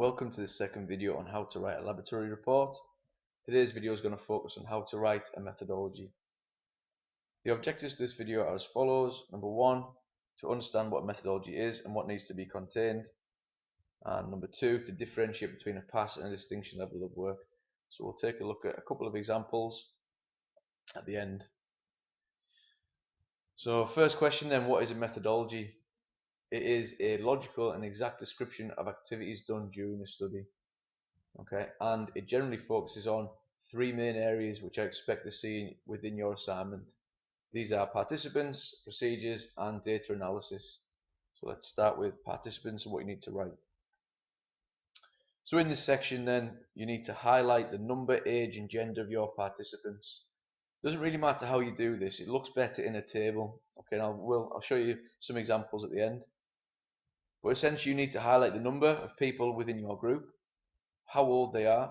Welcome to the second video on how to write a laboratory report. Today's video is going to focus on how to write a methodology. The objectives of this video are as follows. Number one, to understand what a methodology is and what needs to be contained. And number two, to differentiate between a pass and a distinction level of work. So we'll take a look at a couple of examples at the end. So first question then, what is a methodology? It is a logical and exact description of activities done during a study. Okay, and it generally focuses on three main areas which I expect to see within your assignment. These are participants, procedures, and data analysis. So let's start with participants and what you need to write. So in this section then, you need to highlight the number, age, and gender of your participants. Doesn't really matter how you do this, it looks better in a table. Okay, I'll show you some examples at the end. But essentially you need to highlight the number of people within your group, how old they are,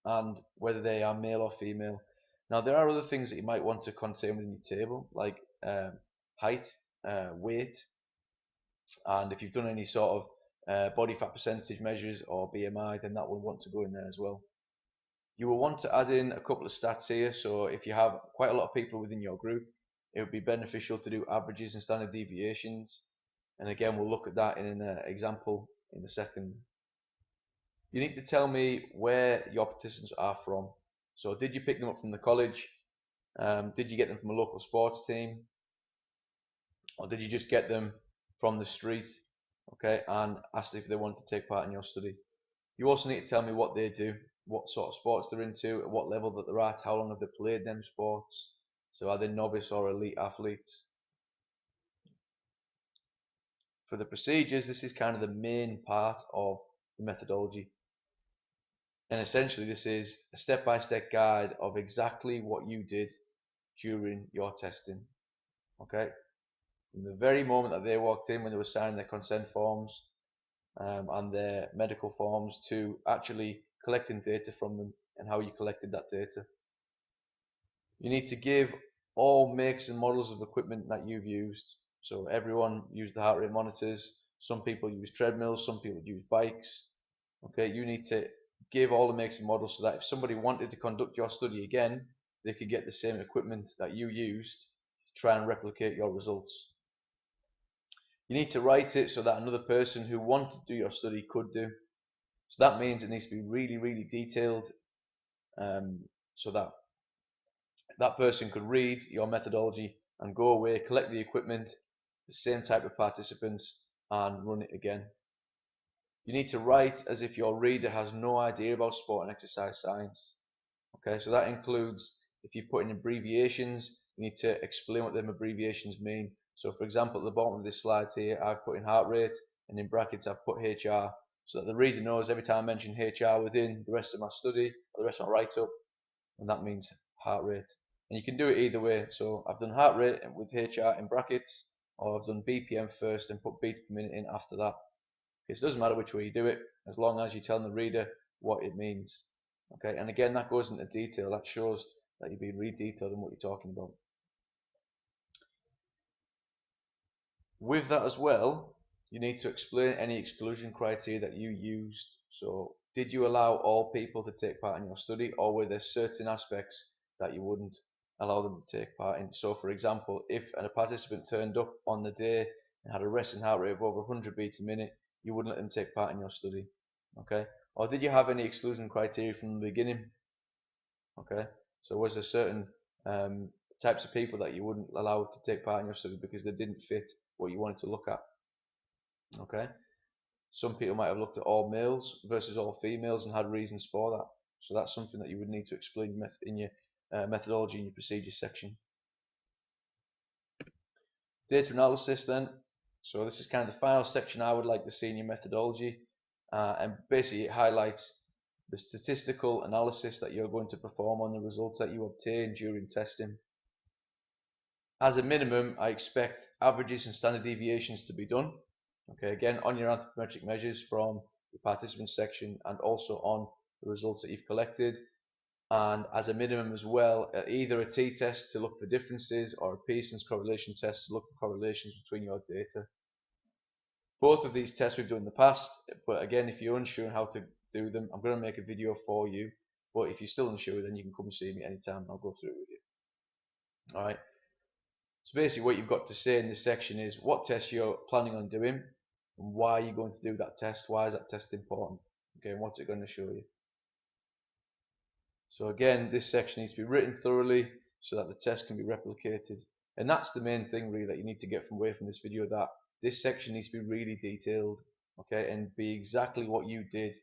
and whether they are male or female. Now there are other things that you might want to contain within your table, like height, weight, and if you've done any sort of body fat percentage measures or BMI, then that will want to go in there as well. You will want to add in a couple of stats here, so if you have quite a lot of people within your group, it would be beneficial to do averages and standard deviations, and again we'll look at that in an example in a second. You need to tell me where your participants are from. So did you pick them up from the college? Did you get them from a local sports team? Or did you just get them from the street? Okay, and ask if they want to take part in your study. You also need to tell me what they do, what sort of sports they're into, at what level that they're at, how long have they played them sports. So are they novice or elite athletes? For the procedures, this is kind of the main part of the methodology. And essentially this is a step-by-step guide of exactly what you did during your testing. Okay, from the very moment that they walked in, when they were signing their consent forms and their medical forms, to actually collecting data from them and how you collected that data. You need to give all makes and models of equipment that you've used. So everyone used the heart rate monitors, some people use treadmills, some people use bikes. Okay, you need to give all the makes and models so that if somebody wanted to conduct your study again, they could get the same equipment that you used to try and replicate your results. You need to write it so that another person who wanted to do your study could do. So that means it needs to be really, really detailed, so that that person could read your methodology and go away, collect the equipment, the same type of participants, and run it again. You need to write as if your reader has no idea about sport and exercise science. Okay, so that includes, if you put in abbreviations, you need to explain what them abbreviations mean. So for example, at the bottom of this slide here, I've put in heart rate, and in brackets I've put HR, so that the reader knows every time I mention HR within the rest of my study, or the rest of my write-up, and that means heart rate. And you can do it either way. So I've done heart rate with HR in brackets, or I've done BPM first and put beats per minute in after that. Okay, so it doesn't matter which way you do it, as long as you're telling the reader what it means. Okay, and again, that goes into detail. That shows that you're being really detailed in what you're talking about. With that as well, you need to explain any exclusion criteria that you used. So did you allow all people to take part in your study, or were there certain aspects that you wouldn't allow them to take part in? So for example, if a participant turned up on the day and had a resting heart rate of over 100 beats a minute, you wouldn't let them take part in your study. Okay, or did you have any exclusion criteria from the beginning? Okay, so was there certain types of people that you wouldn't allow to take part in your study because they didn't fit what you wanted to look at? Okay, some people might have looked at all males versus all females and had reasons for that. So that's something that you would need to explain in your methodology and your procedure section. Data analysis then. So this is kind of the final section I would like to see in your methodology, and basically it highlights the statistical analysis that you're going to perform on the results that you obtain during testing. As a minimum, I expect averages and standard deviations to be done. Okay, again on your anthropometric measures from the participant section and also on the results that you've collected. And as a minimum as well, either a t-test to look for differences or a Pearson's correlation test to look for correlations between your data. Both of these tests we've done in the past, but again, if you're unsure how to do them, I'm going to make a video for you. But if you're still unsure, then you can come and see me anytime. I'll go through it with you. All right. So basically, what you've got to say in this section is what test you're planning on doing, and why you're going to do that test. Why is that test important? Okay, and what's it going to show you? So again, this section needs to be written thoroughly so that the test can be replicated. And that's the main thing really that you need to get away from this video, that this section needs to be really detailed, okay, and be exactly what you did,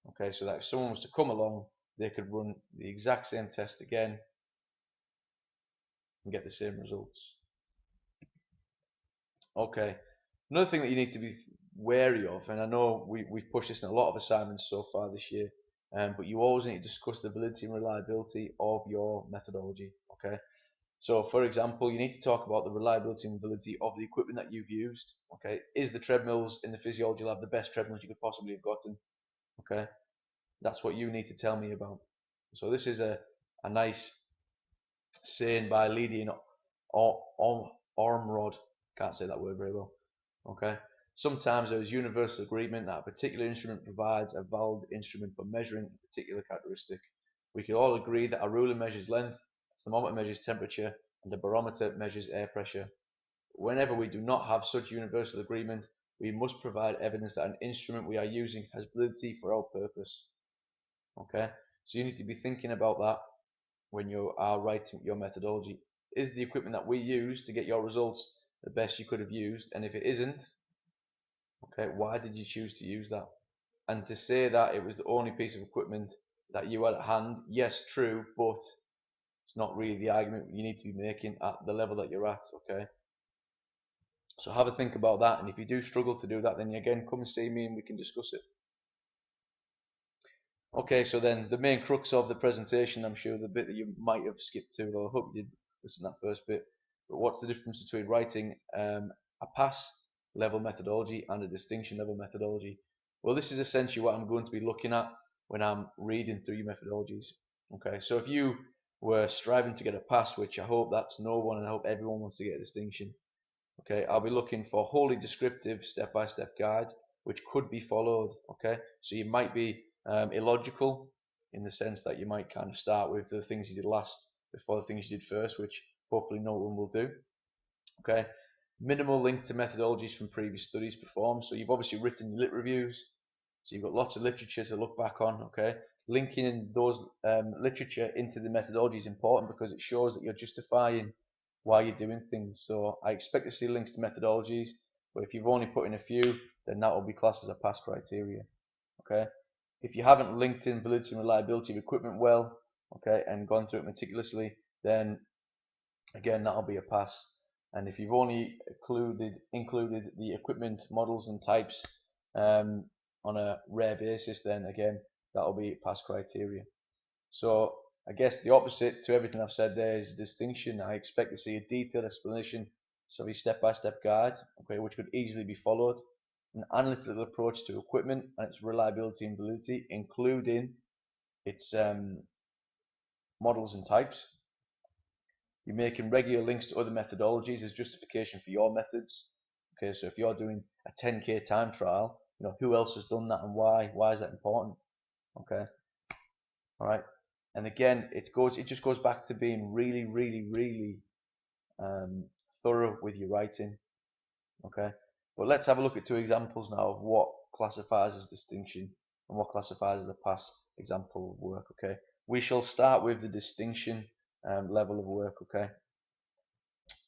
okay, so that if someone was to come along, they could run the exact same test again and get the same results. Okay, another thing that you need to be wary of, and I know we've pushed this in a lot of assignments so far this year, but you always need to discuss the validity and reliability of your methodology, okay? So for example, you need to talk about the reliability and validity of the equipment that you've used, okay? Is the treadmills in the physiology lab the best treadmills you could possibly have gotten, okay? That's what you need to tell me about. So this is a nice saying by Lydian Ormrod, can't say that word very well, okay? Sometimes there is universal agreement that a particular instrument provides a valid instrument for measuring a particular characteristic. We can all agree that a ruler measures length, a thermometer measures temperature, and a barometer measures air pressure. Whenever we do not have such universal agreement, we must provide evidence that an instrument we are using has validity for our purpose. Okay, so you need to be thinking about that when you are writing your methodology. Is the equipment that we use to get your results the best you could have used? And if it isn't, okay, why did you choose to use that? And to say that it was the only piece of equipment that you had at hand, yes, true, but it's not really the argument you need to be making at the level that you're at, okay? So have a think about that, and if you do struggle to do that, then again, come and see me and we can discuss it. Okay, so then the main crux of the presentation, I'm sure the bit that you might have skipped to, or I hope you did listen to that first bit, but what's the difference between writing a pass level methodology and a distinction level methodology? Well, this is essentially what I'm going to be looking at when I'm reading through your methodologies. Okay, so if you were striving to get a pass, which I hope that's no one, and I hope everyone wants to get a distinction, okay, I'll be looking for wholly descriptive step-by-step guide which could be followed. Okay, so you might be illogical in the sense that you might kind of start with the things you did last before the things you did first, which hopefully no one will do. Okay, minimal link to methodologies from previous studies performed. So you've obviously written your lit reviews, so you've got lots of literature to look back on. Okay, linking in those literature into the methodology is important because it shows that you're justifying why you're doing things. So I expect to see links to methodologies, but if you've only put in a few, then that will be classed as a pass criteria. Okay, if you haven't linked in validity and reliability of equipment well, okay, and gone through it meticulously, then again that'll be a pass. And if you've only included the equipment models and types on a rare basis, then again that'll be pass criteria. So I guess the opposite to everything I've said there is distinction. I expect to see a detailed explanation, so a step-by-step guide, okay, which could easily be followed, an analytical approach to equipment and its reliability and validity, including its models and types. You're making regular links to other methodologies as justification for your methods. Okay, so if you're doing a 10k time trial, you know, who else has done that and why? Why is that important? Okay, all right. And again, it just goes back to being really thorough with your writing. Okay, but let's have a look at two examples now of what classifies as distinction and what classifies as a pass example of work. Okay, we shall start with the distinction level of work. Okay,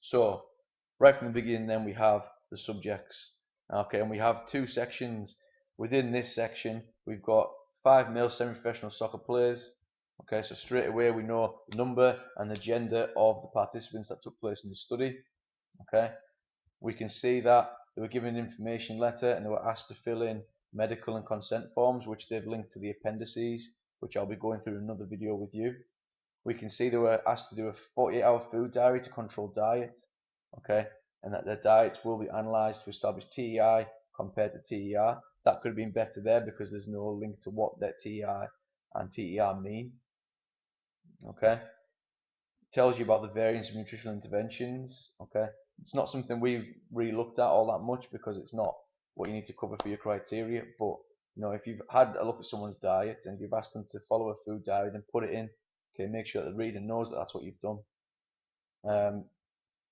so right from the beginning, then we have the subjects. Okay, and we have two sections. Within this section, we've got 5 male semi-professional soccer players. Okay, so straight away we know the number and the gender of the participants that took place in the study. Okay, we can see that they were given an information letter and they were asked to fill in medical and consent forms, which they've linked to the appendices, which I'll be going through in another video with you. We can see they were asked to do a 48-hour food diary to control diet. Okay, and that their diets will be analysed to establish TEI compared to TER. That could have been better there because there's no link to what their TEI and TER mean. Okay, it tells you about the variance of nutritional interventions. Okay, it's not something we've really looked at all that much because it's not what you need to cover for your criteria. But you know, if you've had a look at someone's diet and you've asked them to follow a food diary, then put it in. Okay, make sure that the reader knows that that's what you've done.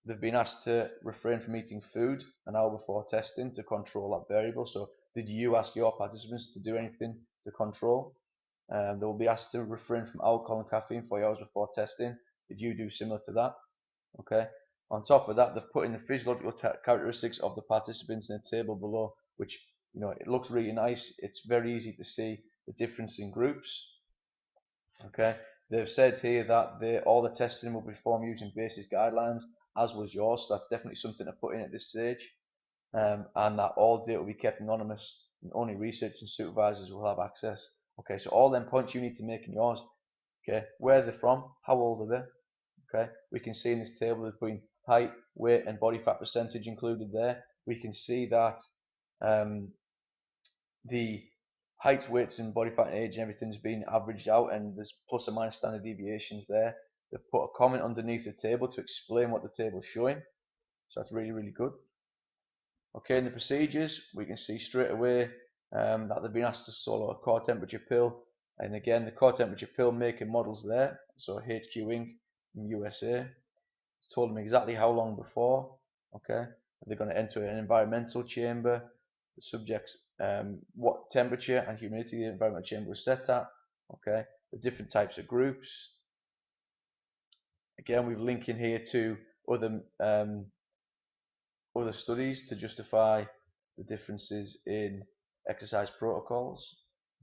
They've been asked to refrain from eating food an hour before testing to control that variable. So did you ask your participants to do anything to control? They will be asked to refrain from alcohol and caffeine 4 hours before testing. Did you do similar to that? Okay. On top of that, they've put in the physiological characteristics of the participants in the table below, which, you know, it looks really nice. It's very easy to see the difference in groups. Okay. They've said here that all the testing will be performed using BASIS guidelines, as was yours. So that's definitely something to put in at this stage. And that all data will be kept anonymous, and only researchers and supervisors will have access. Okay, so all them points you need to make in yours. Okay, where they're from, how old are they? Okay, we can see in this table there's been height, weight, and body fat percentage included there. We can see that the height, weights, and body fat and age and everything's been averaged out, and there's plus or minus standard deviations there. They've put a comment underneath the table to explain what the table's showing. So that's really, really good. Okay, in the procedures, we can see straight away that they've been asked to swallow a core temperature pill. And again, the core temperature pill maker model's there. So HQ Inc. in USA. It's told them exactly how long before. Okay, they're going to enter an environmental chamber. The subjects, what temperature and humidity the environmental chamber was set at. Okay, the different types of groups. Again, we've linked in here to other studies to justify the differences in exercise protocols.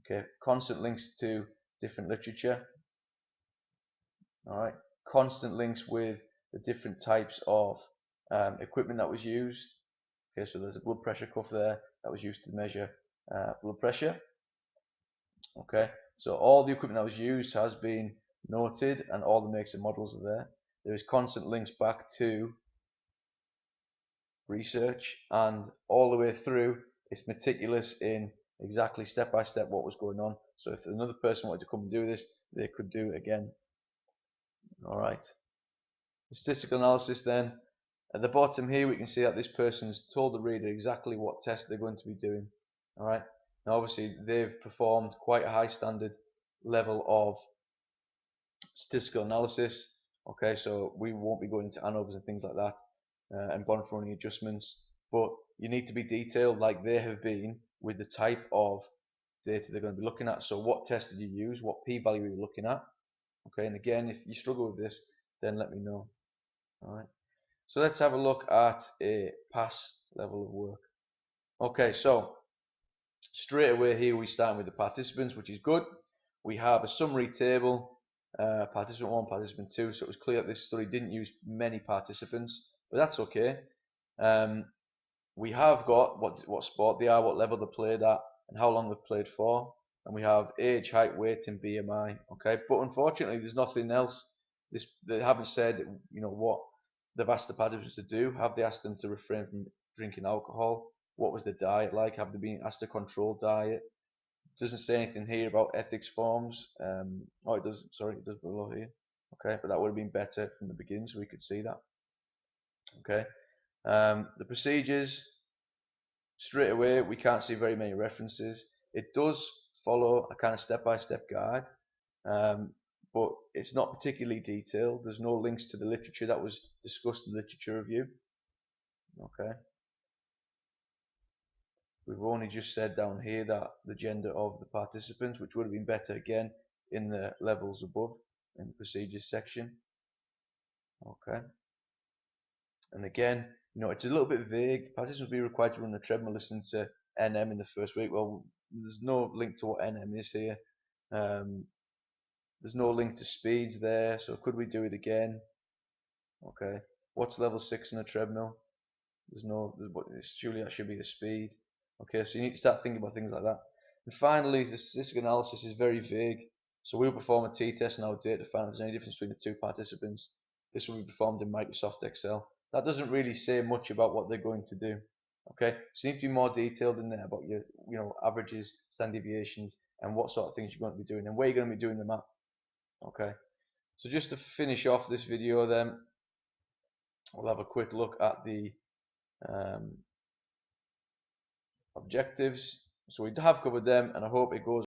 Okay, constant links to different literature. All right, constant links with the different types of equipment that was used. Okay, so there's a blood pressure cuff there that was used to measure blood pressure. Okay, so all the equipment that was used has been noted, and all the makes and models are there. There is constant links back to research, and all the way through it's meticulous in exactly step by step what was going on. So if another person wanted to come and do this, they could do it again. Alright, the statistical analysis then. At the bottom here we can see that this person's told the reader exactly what test they're going to be doing. Alright, now obviously they've performed quite a high standard level of statistical analysis. Okay, so we won't be going into ANOVAs and things like that, and Bonferroni adjustments, but you need to be detailed like they have been with the type of data they're going to be looking at. So what test did you use? What p-value are you looking at? Okay, and again, if you struggle with this, then let me know. Alright, so let's have a look at a pass level of work. Okay, so straight away here we start with the participants, which is good. We have a summary table, participant 1, participant 2, so it was clear that this study didn't use many participants, but that's okay. We have got what sport they are, what level they played at, and how long they've played for, and we have age, height, weight, and BMI. Okay, but unfortunately, there's nothing else. They haven't said, you know, what they've asked the participants to do. Have they asked them to refrain from drinking alcohol? What was the diet like? Have they been asked a controlled diet? It doesn't say anything here about ethics forms. Oh, it does. Sorry, it does below here. Okay, but that would have been better from the beginning, so we could see that. Okay. The procedures, straight away we can't see very many references. It does follow a kind of step-by-step guide, but it's not particularly detailed. There's no links to the literature that was discussed in the literature review. Okay, we've only just said down here that the gender of the participants, which would have been better again in the levels above in the procedures section. Okay, and again, you know, it's a little bit vague. Participants will be required to run the treadmill, listen to NM in the first week. Well, there's no link to what NM is here. There's no link to speeds there, so could we do it again? Okay, what's level 6 on a treadmill? Surely that should be the speed. Okay, so you need to start thinking about things like that. And finally, the statistical analysis is very vague. So we'll perform a t-test in our data to find if there's any difference between the two participants. This will be performed in Microsoft Excel. That doesn't really say much about what they're going to do. Okay, so you need to be more detailed in there about your, averages, standard deviations, and what sort of things you're going to be doing and where you're going to be doing them at. Okay, so just to finish off this video, then we'll have a quick look at the objectives. So we have covered them, and I hope it goes